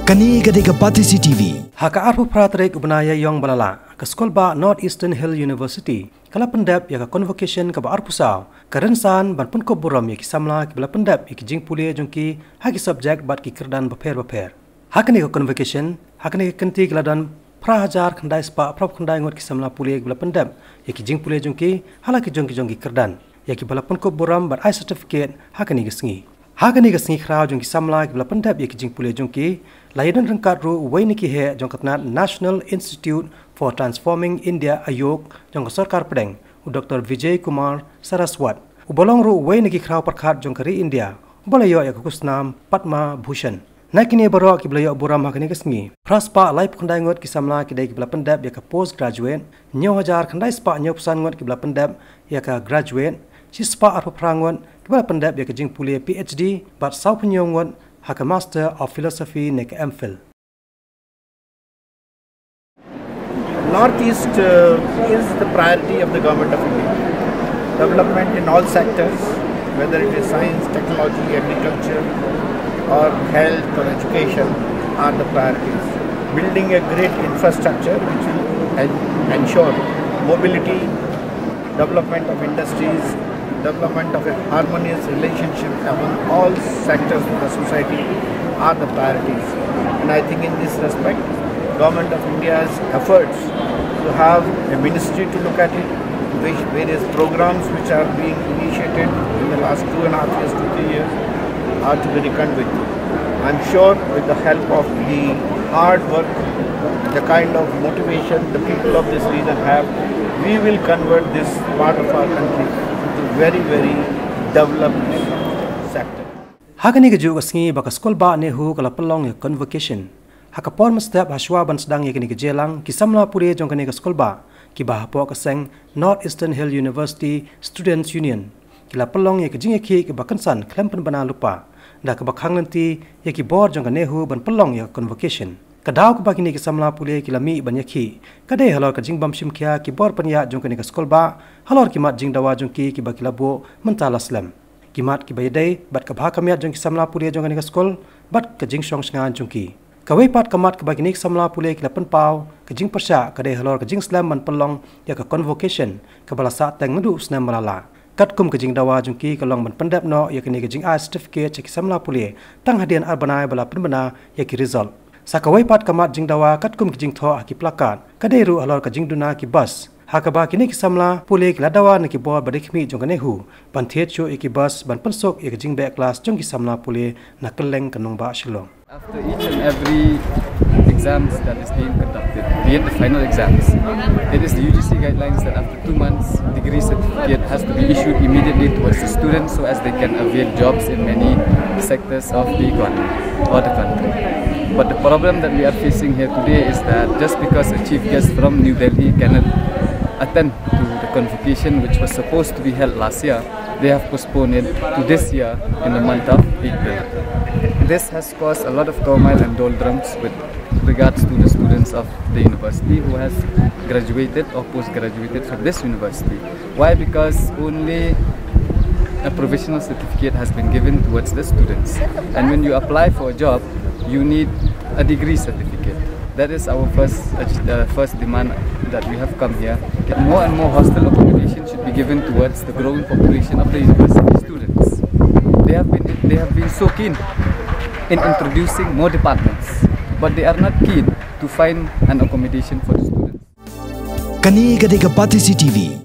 Kani gade kapati CTV. Haka arpu pratrek ubnaya yong balala ke skol ba Northeastern Hill University. Kala pendap ya ka convocation ka ba arpusau. Karensan ban pun ko buram ya ki samla ki bala pendap ya ki jing pulia jongki haki subject bat ki kerdan baper. Hakani ka convocation, hakani ka kenti keladan prahajar khandai spa prop khandai ngot ki samla pulia ki bala pendap ya ki jing pulia jongki halaki jongki kerdan. Ya ki bala pun ko buram bat I certificate hakani ka sengi. Hakani ka sengi khrau jongki samla ki bala pendap ya ki jing pulia jongki Laidan rangkat ru wainiki he jongkatnat National Institute for Transforming India Ayog jongka sarkar pedeng Dr. Vijay Kumar Saraswat. Ubolong ru wainiki khrau perkhat jongkari India. Ubalayo ya kusnam Padma Bhushan. Nakini baro ki blayo buram hakani kesngi. Praspa live khandai ngot ki samla ki dai ki bla pendap ya ka postgraduate. Nyo hajar khandai spa nyo pesan ngot ki bla pendap ya ka graduate. Sispa arpa prangot ki bla pendap ya ka jing pulia PhD bat sau penyongot Haka Master of Philosophy nek MPhil. Northeast is the priority of the Government of India. Development in all sectors, whether it is science, technology, agriculture, or health or education, are the priorities. Building a great infrastructure which will ensure mobility, development of industries, development of a harmonious relationship among all sectors of the society are the priorities. And I think in this respect, Government of India's efforts to have a ministry to look at it, which various programs which are being initiated in the last 2.5 years to 3 years are to be reckoned with. I'm sure with the help of the hard work, the kind of motivation the people of this region have, we will convert this part of our country very developed sector. Hakani ke juga sengi baka skol ba nehu kala pelong ya convocation. Haka pon mestap haswa ban sedang ya kini ke jelang ki samla puri jong kini ke skol ba ki bah po ke seng Northeastern Hill University Students Union. Kila pelong ya ke jing ki ke bakansan klempen bana lupa. Da ke bakhang nanti ya ki board jong nehu ban pelong ya convocation. Kadau ke bagini ke samla puli ki lami banyaki kadai halor ke jing bam sim kya ki bor panya jong kini ke skol ba halor ki mat jing dawa jong ki bakilabo mentala slam ki mat ki bayadai bat ka bha kamiat jong ki samla puli jong kini ke skol bat ke jing song sngan jong ki kawai pat kamat ke bagini ke samla puli ki lapen pau ke jing persya kadai halor ke jing slam man pelong ya ke convocation ke balasa teng ndu snam malala kat kum ke jing dawa jong ki kalong man pendap no ya kini ke jing I certificate ki samla puli tang hadian arbanai bala penbana ya ki result Sakawai pat kamat jing dawa kat kum ki jing tho ki plakat kadai ru alor ka jing duna ki bus hakaba kini ki samla pule ki ladawa na ki bor badikmi jong kanehu ban thiet chu ki bus ban pensok ki jing back class jong ki samla pule na keleng kanong ba shilong. After each and every exams that is being conducted, be it the final exams, it is the UGC guidelines that after 2 months, degree certificate has to be issued immediately towards the students so as they can avail jobs in many sectors of the economy or the country. But the problem that we are facing here today is that just because a chief guest from New Delhi cannot attend to the convocation which was supposed to be held last year, they have postponed it to this year in the month of April. This has caused a lot of turmoil and doldrums with regards to the students of the university who has graduated or post-graduated from this university. Why? Because only a provisional certificate has been given towards the students. And when you apply for a job, you need a degree certificate. That is our first demand that we have come here. More and more hostel accommodation should be given towards the growing population of the university students. They have been so keen in introducing more departments, but they are not keen to find an accommodation for the students. Kani gade kapati CTV.